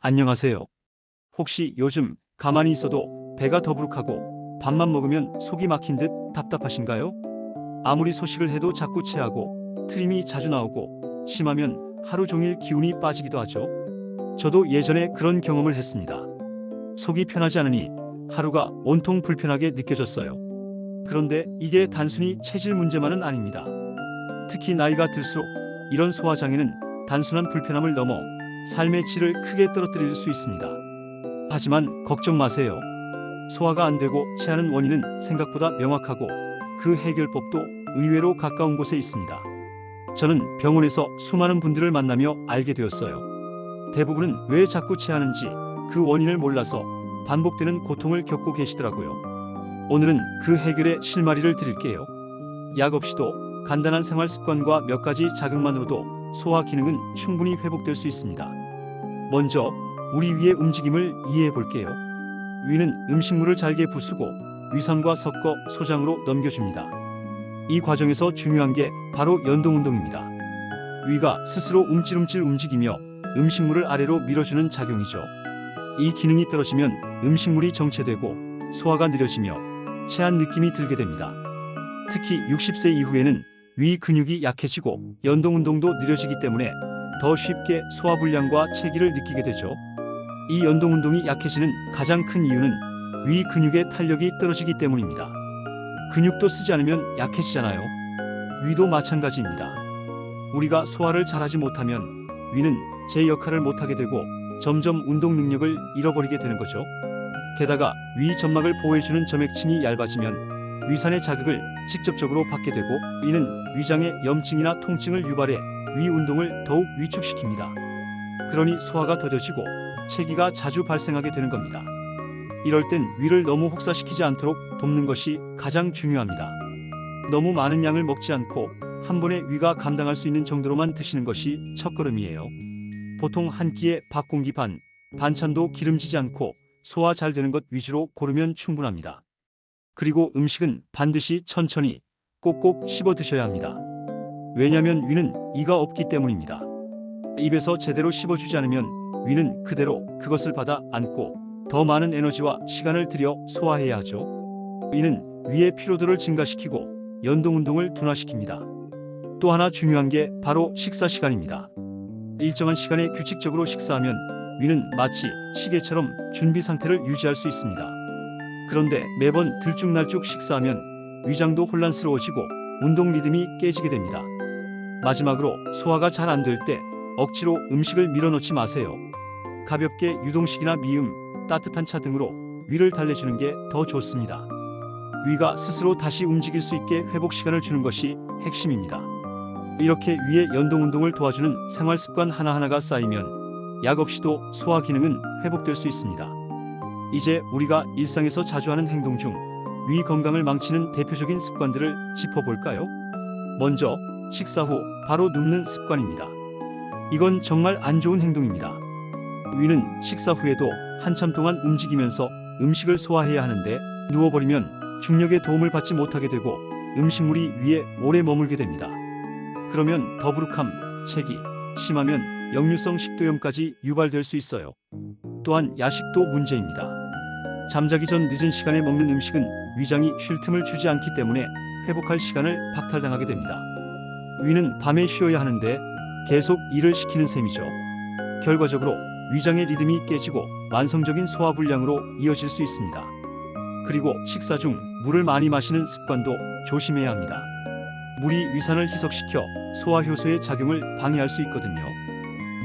안녕하세요. 혹시 요즘 가만히 있어도 배가 더부룩하고 밥만 먹으면 속이 막힌 듯 답답하신가요? 아무리 소식을 해도 자꾸 체하고 트림이 자주 나오고 심하면 하루 종일 기운이 빠지기도 하죠. 저도 예전에 그런 경험을 했습니다. 속이 편하지 않으니 하루가 온통 불편하게 느껴졌어요. 그런데 이게 단순히 체질 문제만은 아닙니다. 특히 나이가 들수록 이런 소화장애는 단순한 불편함을 넘어 삶의 질을 크게 떨어뜨릴 수 있습니다. 하지만 걱정 마세요. 소화가 안 되고 체하는 원인은 생각보다 명확하고 그 해결법도 의외로 가까운 곳에 있습니다. 저는 병원에서 수많은 분들을 만나며 알게 되었어요. 대부분은 왜 자꾸 체하는지 그 원인을 몰라서 반복되는 고통을 겪고 계시더라고요. 오늘은 그 해결의 실마리를 드릴게요. 약 없이도 간단한 생활 습관과 몇 가지 자극만으로도 소화 기능은 충분히 회복될 수 있습니다. 먼저 우리 위의 움직임을 이해해 볼게요. 위는 음식물을 잘게 부수고 위상과 섞어 소장으로 넘겨줍니다. 이 과정에서 중요한 게 바로 연동 운동입니다. 위가 스스로 움찔움찔 움직이며 음식물을 아래로 밀어주는 작용이죠. 이 기능이 떨어지면 음식물이 정체되고 소화가 느려지며 체한 느낌이 들게 됩니다. 특히 60세 이후에는 위 근육이 약해지고 연동 운동도 느려지기 때문에 더 쉽게 소화불량과 체기를 느끼게 되죠. 이 연동 운동이 약해지는 가장 큰 이유는 위 근육의 탄력이 떨어지기 때문입니다. 근육도 쓰지 않으면 약해지잖아요. 위도 마찬가지입니다. 우리가 소화를 잘하지 못하면 위는 제 역할을 못하게 되고 점점 운동 능력을 잃어버리게 되는 거죠. 게다가 위 점막을 보호해주는 점액층이 얇아지면 위산의 자극을 직접적으로 받게 되고 이는 위장의 염증이나 통증을 유발해 위 운동을 더욱 위축시킵니다. 그러니 소화가 더뎌지고 체기가 자주 발생하게 되는 겁니다. 이럴 땐 위를 너무 혹사시키지 않도록 돕는 것이 가장 중요합니다. 너무 많은 양을 먹지 않고 한 번에 위가 감당할 수 있는 정도로만 드시는 것이 첫걸음이에요. 보통 한 끼에 밥 공기 반, 반찬도 기름지지 않고 소화 잘 되는 것 위주로 고르면 충분합니다. 그리고 음식은 반드시 천천히 꼭꼭 씹어 드셔야 합니다. 왜냐하면 위는 이가 없기 때문입니다. 입에서 제대로 씹어주지 않으면 위는 그대로 그것을 받아 안고 더 많은 에너지와 시간을 들여 소화해야 하죠. 이는 위의 피로도를 증가시키고 연동 운동을 둔화시킵니다. 또 하나 중요한 게 바로 식사 시간입니다. 일정한 시간에 규칙적으로 식사하면 위는 마치 시계처럼 준비 상태를 유지할 수 있습니다. 그런데 매번 들쭉날쭉 식사하면 위장도 혼란스러워지고 운동 리듬이 깨지게 됩니다. 마지막으로 소화가 잘 안 될 때 억지로 음식을 밀어넣지 마세요. 가볍게 유동식이나 미음, 따뜻한 차 등으로 위를 달래주는 게 더 좋습니다. 위가 스스로 다시 움직일 수 있게 회복 시간을 주는 것이 핵심입니다. 이렇게 위의 연동 운동을 도와주는 생활 습관 하나하나가 쌓이면 약 없이도 소화 기능은 회복될 수 있습니다. 이제 우리가 일상에서 자주 하는 행동 중 위 건강을 망치는 대표적인 습관들을 짚어볼까요? 먼저 식사 후 바로 눕는 습관입니다. 이건 정말 안 좋은 행동입니다. 위는 식사 후에도 한참 동안 움직이면서 음식을 소화해야 하는데 누워버리면 중력의 도움을 받지 못하게 되고 음식물이 위에 오래 머물게 됩니다. 그러면 더부룩함, 체기, 심하면 역류성 식도염까지 유발될 수 있어요. 또한 야식도 문제입니다. 잠자기 전 늦은 시간에 먹는 음식은 위장이 쉴 틈을 주지 않기 때문에 회복할 시간을 박탈당하게 됩니다. 위는 밤에 쉬어야 하는데 계속 일을 시키는 셈이죠. 결과적으로 위장의 리듬이 깨지고 만성적인 소화불량으로 이어질 수 있습니다. 그리고 식사 중 물을 많이 마시는 습관도 조심해야 합니다. 물이 위산을 희석시켜 소화 효소의 작용을 방해할 수 있거든요.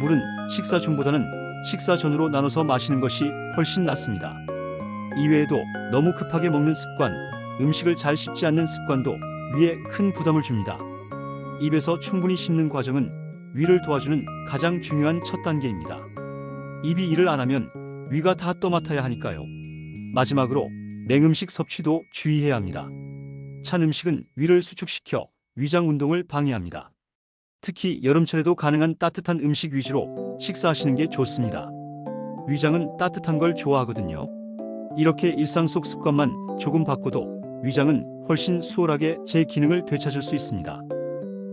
물은 식사 중보다는 식사 전후로 나눠서 마시는 것이 훨씬 낫습니다. 이외에도 너무 급하게 먹는 습관, 음식을 잘 씹지 않는 습관도 위에 큰 부담을 줍니다. 입에서 충분히 씹는 과정은 위를 도와주는 가장 중요한 첫 단계입니다. 입이 일을 안 하면 위가 다 떠맡아야 하니까요. 마지막으로 냉음식 섭취도 주의해야 합니다. 찬 음식은 위를 수축시켜 위장 운동을 방해합니다. 특히 여름철에도 가능한 따뜻한 음식 위주로 식사하시는 게 좋습니다. 위장은 따뜻한 걸 좋아하거든요. 이렇게 일상 속 습관만 조금 바꿔도 위장은 훨씬 수월하게 제 기능을 되찾을 수 있습니다.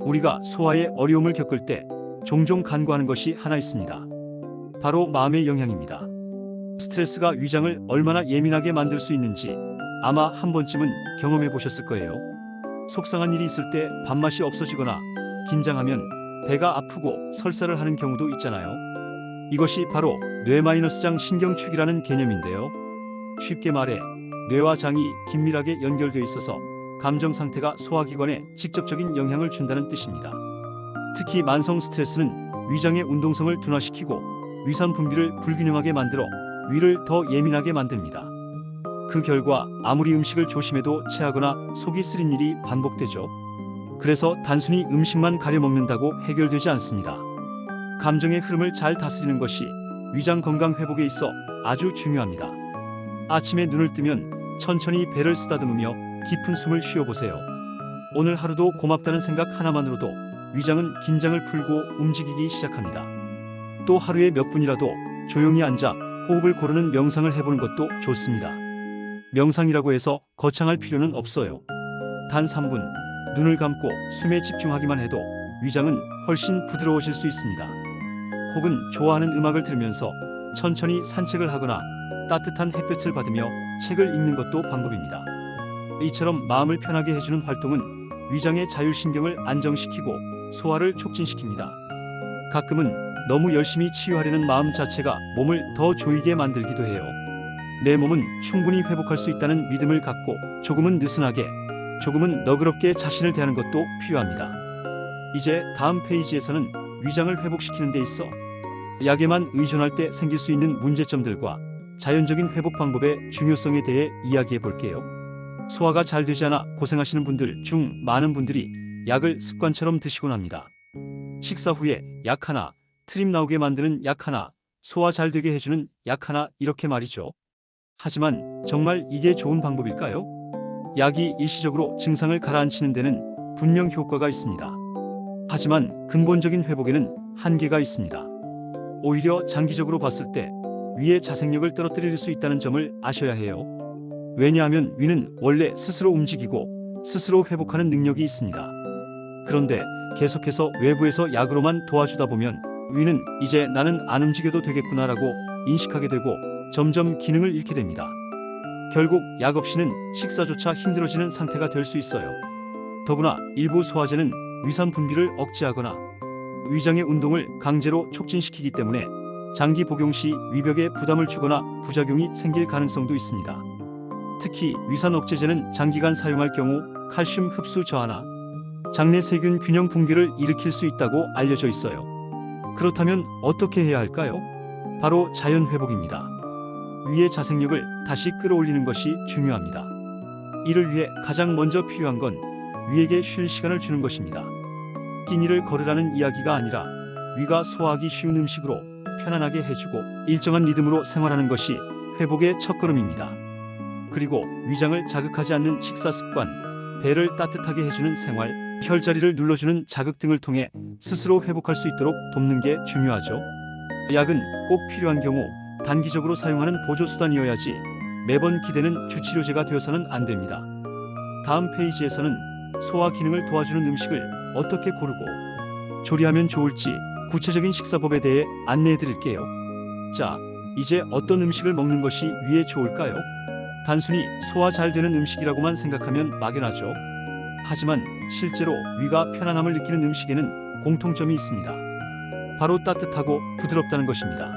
우리가 소화에 어려움을 겪을 때 종종 간과하는 것이 하나 있습니다. 바로 마음의 영향입니다. 스트레스가 위장을 얼마나 예민하게 만들 수 있는지 아마 한 번쯤은 경험해 보셨을 거예요. 속상한 일이 있을 때 밥맛이 없어지거나 긴장하면 배가 아프고 설사를 하는 경우도 있잖아요. 이것이 바로 뇌-장 신경축이라는 개념인데요. 쉽게 말해 뇌와 장이 긴밀하게 연결되어 있어서 감정 상태가 소화기관에 직접적인 영향을 준다는 뜻입니다. 특히 만성 스트레스는 위장의 운동성을 둔화시키고 위산 분비를 불균형하게 만들어 위를 더 예민하게 만듭니다. 그 결과 아무리 음식을 조심해도 체하거나 속이 쓰린 일이 반복되죠. 그래서 단순히 음식만 가려 먹는다고 해결되지 않습니다. 감정의 흐름을 잘 다스리는 것이 위장 건강 회복에 있어 아주 중요합니다. 아침에 눈을 뜨면 천천히 배를 쓰다듬으며 깊은 숨을 쉬어보세요. 오늘 하루도 고맙다는 생각 하나만으로도 위장은 긴장을 풀고 움직이기 시작합니다. 또 하루에 몇 분이라도 조용히 앉아 호흡을 고르는 명상을 해보는 것도 좋습니다. 명상이라고 해서 거창할 필요는 없어요. 단 3분 눈을 감고 숨에 집중하기만 해도 위장은 훨씬 부드러워질 수 있습니다. 혹은 좋아하는 음악을 들으면서 천천히 산책을 하거나 따뜻한 햇볕을 받으며 책을 읽는 것도 방법입니다. 이처럼 마음을 편하게 해주는 활동은 위장의 자율신경을 안정시키고 소화를 촉진시킵니다. 가끔은 너무 열심히 치유하려는 마음 자체가 몸을 더 조이게 만들기도 해요. 내 몸은 충분히 회복할 수 있다는 믿음을 갖고 조금은 느슨하게, 조금은 너그럽게 자신을 대하는 것도 필요합니다. 이제 다음 페이지에서는 위장을 회복시키는 데 있어 약에만 의존할 때 생길 수 있는 문제점들과 자연적인 회복 방법의 중요성에 대해 이야기해 볼게요. 소화가 잘 되지 않아 고생하시는 분들 중 많은 분들이 약을 습관처럼 드시곤 합니다. 식사 후에 약 하나, 트림 나오게 만드는 약 하나, 소화 잘 되게 해주는 약 하나 이렇게 말이죠. 하지만 정말 이게 좋은 방법일까요? 약이 일시적으로 증상을 가라앉히는 데는 분명 효과가 있습니다. 하지만 근본적인 회복에는 한계가 있습니다. 오히려 장기적으로 봤을 때 위의 자생력을 떨어뜨릴 수 있다는 점을 아셔야 해요. 왜냐하면 위는 원래 스스로 움직이고 스스로 회복하는 능력이 있습니다. 그런데 계속해서 외부에서 약으로만 도와주다 보면 위는 이제 나는 안 움직여도 되겠구나라고 인식하게 되고 점점 기능을 잃게 됩니다. 결국 약 없이는 식사조차 힘들어지는 상태가 될 수 있어요. 더구나 일부 소화제는 위산 분비를 억제하거나 위장의 운동을 강제로 촉진시키기 때문에 장기 복용 시 위벽에 부담을 주거나 부작용이 생길 가능성도 있습니다. 특히 위산 억제제는 장기간 사용할 경우 칼슘 흡수 저하나 장내 세균 균형 붕괴를 일으킬 수 있다고 알려져 있어요. 그렇다면 어떻게 해야 할까요? 바로 자연 회복입니다. 위의 자생력을 다시 끌어올리는 것이 중요합니다. 이를 위해 가장 먼저 필요한 건 위에게 쉴 시간을 주는 것입니다. 끼니를 거르라는 이야기가 아니라 위가 소화하기 쉬운 음식으로 편안하게 해주고 일정한 리듬으로 생활하는 것이 회복의 첫걸음입니다. 그리고 위장을 자극하지 않는 식사 습관, 배를 따뜻하게 해주는 생활, 혈자리를 눌러주는 자극 등을 통해 스스로 회복할 수 있도록 돕는 게 중요하죠. 약은 꼭 필요한 경우 단기적으로 사용하는 보조수단이어야지 매번 기대는 주치료제가 되어서는 안 됩니다. 다음 페이지에서는 소화 기능을 도와주는 음식을 어떻게 고르고 조리하면 좋을지 구체적인 식사법에 대해 안내해 드릴게요. 자, 이제 어떤 음식을 먹는 것이 위에 좋을까요? 단순히 소화 잘 되는 음식이라고만 생각하면 막연하죠. 하지만 실제로 위가 편안함을 느끼는 음식에는 공통점이 있습니다. 바로 따뜻하고 부드럽다는 것입니다.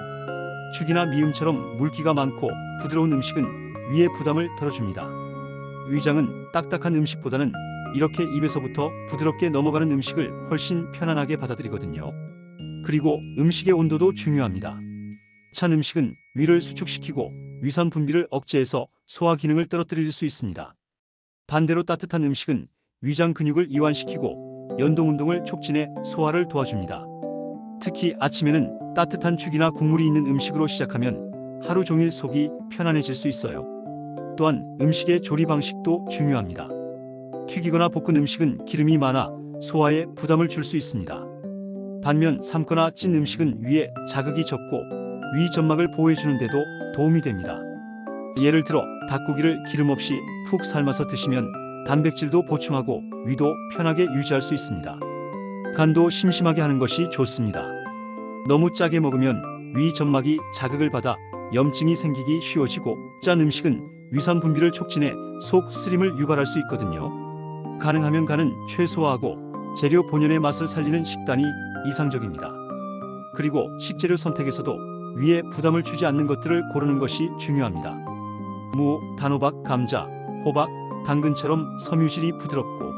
죽이나 미음처럼 물기가 많고 부드러운 음식은 위의 부담을 덜어줍니다. 위장은 딱딱한 음식보다는 이렇게 입에서부터 부드럽게 넘어가는 음식을 훨씬 편안하게 받아들이거든요. 그리고 음식의 온도도 중요합니다. 찬 음식은 위를 수축시키고 위산 분비를 억제해서 소화 기능을 떨어뜨릴 수 있습니다. 반대로 따뜻한 음식은 위장 근육을 이완시키고 연동 운동을 촉진해 소화를 도와줍니다. 특히 아침에는 따뜻한 죽이나 국물이 있는 음식으로 시작하면 하루 종일 속이 편안해질 수 있어요. 또한 음식의 조리 방식도 중요합니다. 튀기거나 볶은 음식은 기름이 많아 소화에 부담을 줄 수 있습니다. 반면 삶거나 찐 음식은 위에 자극이 적고 위 점막을 보호해주는 데도 도움이 됩니다. 예를 들어 닭고기를 기름 없이 푹 삶아서 드시면 단백질도 보충하고 위도 편하게 유지할 수 있습니다. 간도 심심하게 하는 것이 좋습니다. 너무 짜게 먹으면 위 점막이 자극을 받아 염증이 생기기 쉬워지고, 짠 음식은 위산 분비를 촉진해 속 쓰림을 유발할 수 있거든요. 가능하면 간은 최소화하고 재료 본연의 맛을 살리는 식단이 이상적입니다. 그리고 식재료 선택에서도 위에 부담을 주지 않는 것들을 고르는 것이 중요합니다. 무, 단호박, 감자, 호박, 당근처럼 섬유질이 부드럽고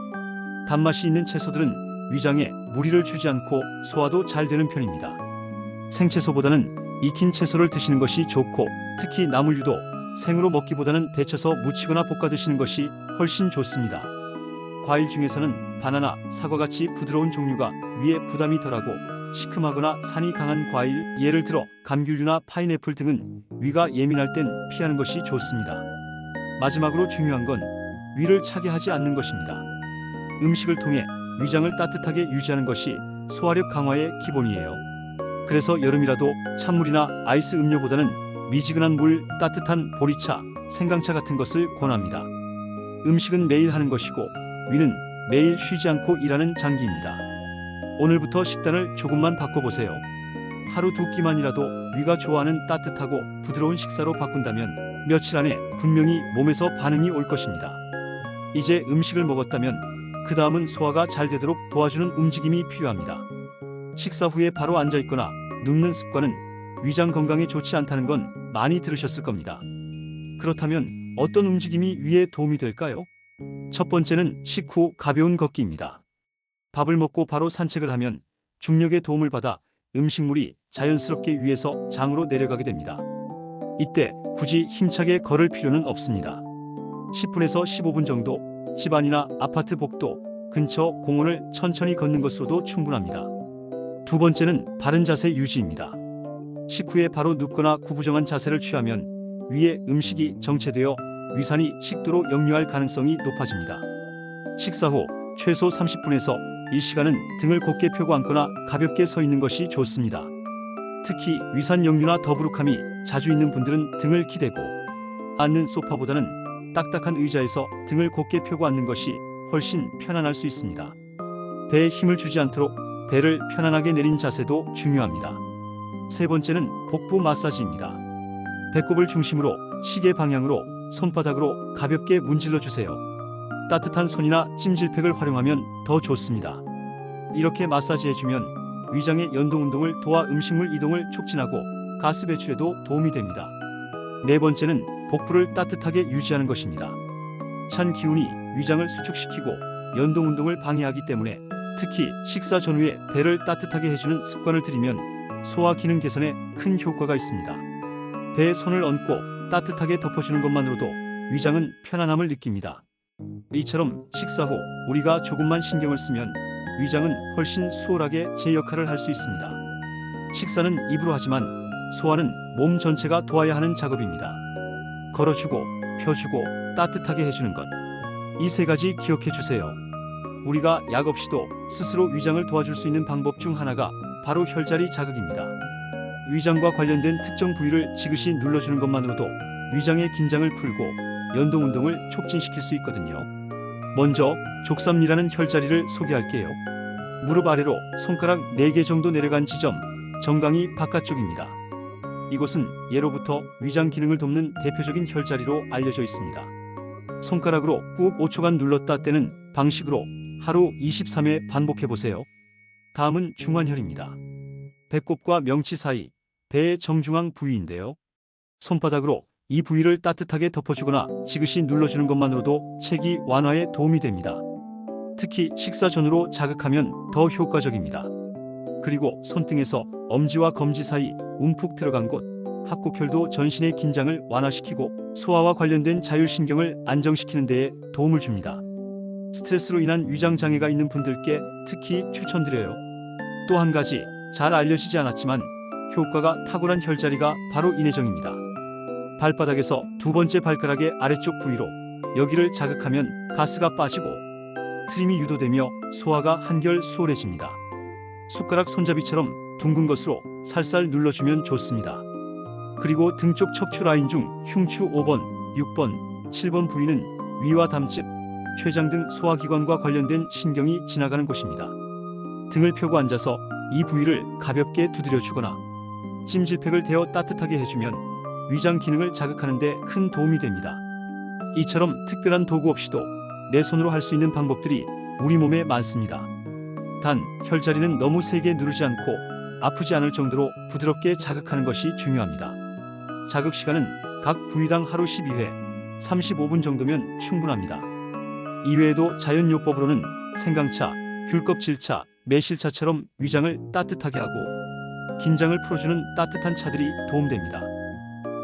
단맛이 있는 채소들은 위장에 무리를 주지 않고 소화도 잘 되는 편입니다. 생채소보다는 익힌 채소를 드시는 것이 좋고, 특히 나물류도 생으로 먹기보다는 데쳐서 무치거나 볶아 드시는 것이 훨씬 좋습니다. 과일 중에서는 바나나, 사과같이 부드러운 종류가 위에 부담이 덜하고, 시큼하거나 산이 강한 과일, 예를 들어 감귤류나 파인애플 등은 위가 예민할 땐 피하는 것이 좋습니다. 마지막으로 중요한 건 위를 차게 하지 않는 것입니다. 음식을 통해 위장을 따뜻하게 유지하는 것이 소화력 강화의 기본이에요. 그래서 여름이라도 찬물이나 아이스 음료보다는 미지근한 물, 따뜻한 보리차, 생강차 같은 것을 권합니다. 음식은 매일 하는 것이고 위는 매일 쉬지 않고 일하는 장기입니다. 오늘부터 식단을 조금만 바꿔보세요. 하루 두 끼만이라도 위가 좋아하는 따뜻하고 부드러운 식사로 바꾼다면 며칠 안에 분명히 몸에서 반응이 올 것입니다. 이제 음식을 먹었다면 그 다음은 소화가 잘 되도록 도와주는 움직임이 필요합니다. 식사 후에 바로 앉아있거나 눕는 습관은 위장 건강에 좋지 않다는 건 많이 들으셨을 겁니다. 그렇다면 어떤 움직임이 위에 도움이 될까요? 첫 번째는 식후 가벼운 걷기입니다. 밥을 먹고 바로 산책을 하면 중력의 도움을 받아 음식물이 자연스럽게 위에서 장으로 내려가게 됩니다. 이때 굳이 힘차게 걸을 필요는 없습니다. 10분에서 15분 정도 집안이나 아파트 복도 근처 공원을 천천히 걷는 것으로도 충분합니다. 두 번째는 바른 자세 유지입니다. 식후에 바로 눕거나 구부정한 자세를 취하면 위에 음식이 정체되어 위산이 식도로 역류할 가능성이 높아집니다. 식사 후 최소 30분에서 1시간은 등을 곧게 펴고 앉거나 가볍게 서 있는 것이 좋습니다. 특히 위산 역류나 더부룩함이 자주 있는 분들은 등을 기대고 앉는 소파보다는 딱딱한 의자에서 등을 곧게 펴고 앉는 것이 훨씬 편안할 수 있습니다. 배에 힘을 주지 않도록 배를 편안하게 내린 자세도 중요합니다. 세 번째는 복부 마사지입니다. 배꼽을 중심으로 시계 방향으로 손바닥으로 가볍게 문질러 주세요. 따뜻한 손이나 찜질팩을 활용하면 더 좋습니다. 이렇게 마사지해주면 위장의 연동 운동을 도와 음식물 이동을 촉진하고 가스 배출에도 도움이 됩니다. 네 번째는 복부를 따뜻하게 유지하는 것입니다. 찬 기운이 위장을 수축시키고 연동 운동을 방해하기 때문에 특히 식사 전후에 배를 따뜻하게 해주는 습관을 들이면 소화 기능 개선에 큰 효과가 있습니다. 배에 손을 얹고 따뜻하게 덮어주는 것만으로도 위장은 편안함을 느낍니다. 이처럼 식사 후 우리가 조금만 신경을 쓰면 위장은 훨씬 수월하게 제 역할을 할 수 있습니다. 식사는 입으로 하지만 소화는 몸 전체가 도와야 하는 작업입니다. 걸어주고 펴주고 따뜻하게 해주는 것. 이 세 가지 기억해 주세요. 우리가 약 없이도 스스로 위장을 도와줄 수 있는 방법 중 하나가 바로 혈자리 자극입니다. 위장과 관련된 특정 부위를 지그시 눌러주는 것만으로도 위장의 긴장을 풀고 연동 운동을 촉진시킬 수 있거든요. 먼저 족삼리라는 혈자리를 소개할게요. 무릎 아래로 손가락 4개 정도 내려간 지점, 정강이 바깥쪽입니다. 이곳은 예로부터 위장 기능을 돕는 대표적인 혈자리로 알려져 있습니다. 손가락으로 꾹 5초간 눌렀다 떼는 방식으로 하루 23회 반복해보세요. 다음은 중환혈입니다. 배꼽과 명치 사이, 배의 정중앙 부위인데요. 손바닥으로 이 부위를 따뜻하게 덮어주거나 지그시 눌러주는 것만으로도 체기 완화에 도움이 됩니다. 특히 식사 전후로 자극하면 더 효과적입니다. 그리고 손등에서 엄지와 검지 사이 움푹 들어간 곳, 합곡혈도 전신의 긴장을 완화시키고 소화와 관련된 자율신경을 안정시키는 데에 도움을 줍니다. 스트레스로 인한 위장 장애가 있는 분들께 특히 추천드려요. 또 한 가지 잘 알려지지 않았지만 효과가 탁월한 혈자리가 바로 인해정입니다. 발바닥에서 두 번째 발가락의 아래쪽 부위로 여기를 자극하면 가스가 빠지고 트림이 유도되며 소화가 한결 수월해집니다. 숟가락 손잡이처럼 둥근 것으로 살살 눌러주면 좋습니다. 그리고 등 쪽 척추 라인 중 흉추 5번, 6번, 7번 부위는 위와 담즙, 췌장 등 소화기관과 관련된 신경이 지나가는 곳입니다. 등을 펴고 앉아서 이 부위를 가볍게 두드려 주거나 찜질팩을 데워 따뜻하게 해주면 위장 기능을 자극하는 데 큰 도움이 됩니다. 이처럼 특별한 도구 없이도 내 손으로 할 수 있는 방법들이 우리 몸에 많습니다. 단 혈자리는 너무 세게 누르지 않고 아프지 않을 정도로 부드럽게 자극하는 것이 중요합니다. 자극 시간은 각 부위당 하루 12회, 35분 정도면 충분합니다. 이외에도 자연요법으로는 생강차, 귤껍질차, 매실차처럼 위장을 따뜻하게 하고 긴장을 풀어주는 따뜻한 차들이 도움됩니다.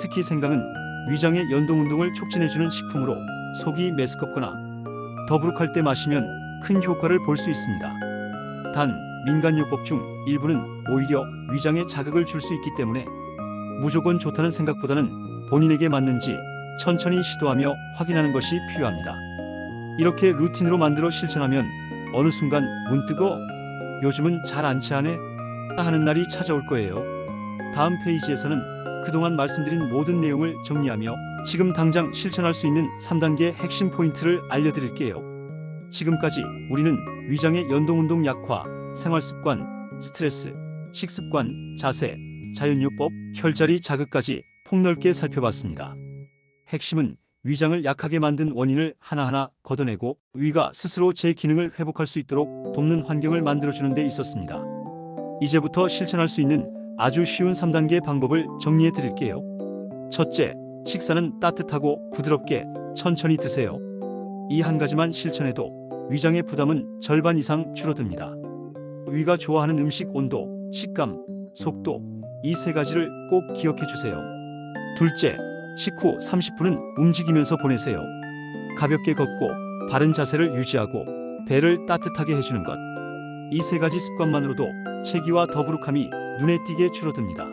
특히 생강은 위장의 연동운동을 촉진해주는 식품으로 속이 메스껍거나 더부룩할 때 마시면 큰 효과를 볼 수 있습니다. 단 민간요법 중 일부는 오히려 위장에 자극을 줄 수 있기 때문에 무조건 좋다는 생각보다는 본인에게 맞는지 천천히 시도하며 확인하는 것이 필요합니다. 이렇게 루틴으로 만들어 실천하면 어느 순간 문득 요즘은 잘 안 체하네 하는 날이 찾아올 거예요. 다음 페이지에서는 그동안 말씀드린 모든 내용을 정리하며 지금 당장 실천할 수 있는 3단계 핵심 포인트를 알려드릴게요. 지금까지 우리는 위장의 연동운동 약화, 생활습관, 스트레스, 식습관, 자세, 자연요법, 혈자리 자극까지 폭넓게 살펴봤습니다. 핵심은 위장을 약하게 만든 원인을 하나하나 걷어내고 위가 스스로 제 기능을 회복할 수 있도록 돕는 환경을 만들어주는 데 있었습니다. 이제부터 실천할 수 있는 아주 쉬운 3단계 방법을 정리해 드릴게요. 첫째, 식사는 따뜻하고 부드럽게 천천히 드세요. 이 한 가지만 실천해도 위장의 부담은 절반 이상 줄어듭니다. 위가 좋아하는 음식 온도, 식감, 속도, 이 세 가지를 꼭 기억해 주세요. 둘째, 식후 30분은 움직이면서 보내세요. 가볍게 걷고 바른 자세를 유지하고 배를 따뜻하게 해주는 것. 이 세 가지 습관만으로도 체기와 더부룩함이 눈에 띄게 줄어듭니다.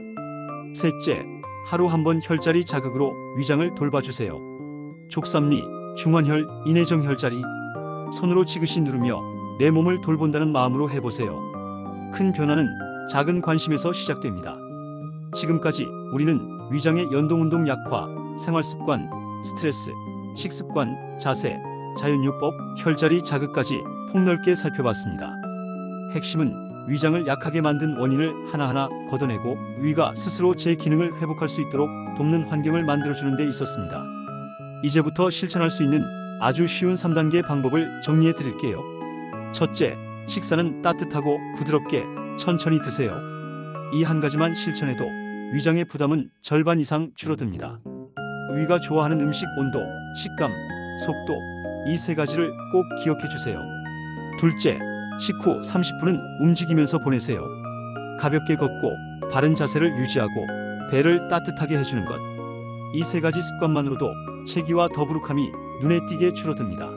셋째, 하루 한 번 혈자리 자극으로 위장을 돌봐주세요. 족삼리, 중환혈, 인해정 혈자리. 손으로 지그시 누르며 내 몸을 돌본다는 마음으로 해보세요. 큰 변화는 작은 관심에서 시작됩니다. 지금까지 우리는 위장의 연동운동 약화, 생활습관, 스트레스, 식습관, 자세, 자연요법, 혈자리 자극까지 폭넓게 살펴봤습니다. 핵심은 위장을 약하게 만든 원인을 하나하나 걷어내고 위가 스스로 제 기능을 회복할 수 있도록 돕는 환경을 만들어주는 데 있었습니다. 이제부터 실천할 수 있는 아주 쉬운 3단계 방법을 정리해 드릴게요. 첫째, 식사는 따뜻하고 부드럽게 천천히 드세요. 이 한 가지만 실천해도 위장의 부담은 절반 이상 줄어듭니다. 위가 좋아하는 음식 온도, 식감, 속도, 이 세 가지를 꼭 기억해 주세요. 둘째, 식후 30분은 움직이면서 보내세요. 가볍게 걷고 바른 자세를 유지하고 배를 따뜻하게 해주는 것. 이 세 가지 습관만으로도 체기와 더부룩함이 눈에 띄게 줄어듭니다.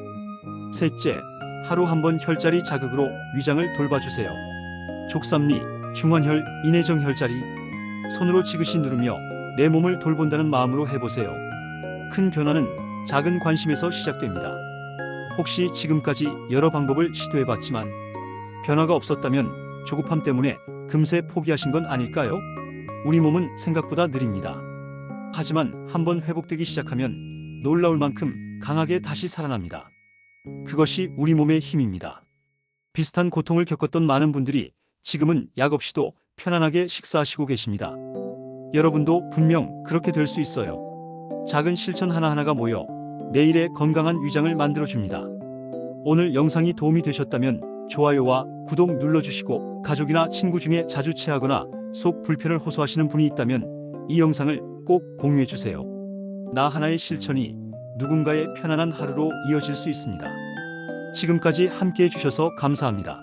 셋째, 하루 한 번 혈자리 자극으로 위장을 돌봐주세요. 족삼리, 중환혈, 인해정 혈자리. 손으로 지그시 누르며 내 몸을 돌본다는 마음으로 해보세요. 큰 변화는 작은 관심에서 시작됩니다. 혹시 지금까지 여러 방법을 시도해봤지만 변화가 없었다면 조급함 때문에 금세 포기하신 건 아닐까요? 우리 몸은 생각보다 느립니다. 하지만 한번 회복되기 시작하면 놀라울 만큼 강하게 다시 살아납니다. 그것이 우리 몸의 힘입니다. 비슷한 고통을 겪었던 많은 분들이 지금은 약 없이도 편안하게 식사하시고 계십니다. 여러분도 분명 그렇게 될 수 있어요. 작은 실천 하나하나가 모여 내일의 건강한 위장을 만들어줍니다. 오늘 영상이 도움이 되셨다면 좋아요와 구독 눌러주시고 가족이나 친구 중에 자주 체하거나 속 불편을 호소하시는 분이 있다면 이 영상을 꼭 공유해주세요. 나 하나의 실천이 누군가의 편안한 하루로 이어질 수 있습니다. 지금까지 함께해 주셔서 감사합니다.